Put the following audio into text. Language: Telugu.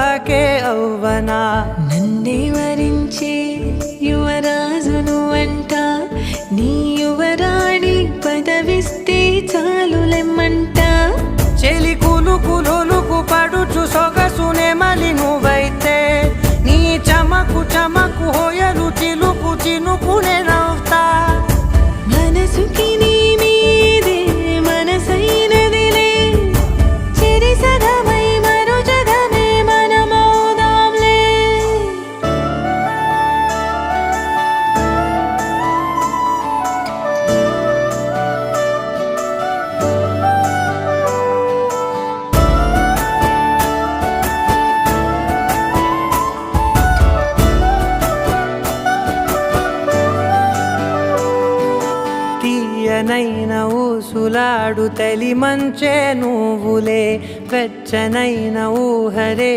తాకే అవ్వనా నన్నే వరించే యువరాజును అంట నీ యువరాణి పదవిస్తే చాలులెమ్మంట చెలి కులుకు పడుచు సొగసునే మలి నువ్వైతే నీ చమకు చమకు హోయలు చిలుకు చినుకునే నవ్వుతా మనసుకి నీ మీదే మనసైనదిలే చెరి సగమై మరో జగమే మనమౌదాంలే తీయనైన ఊసులాడు తలి మంచే నువ్వులే వెచ్చనైన ఊహరే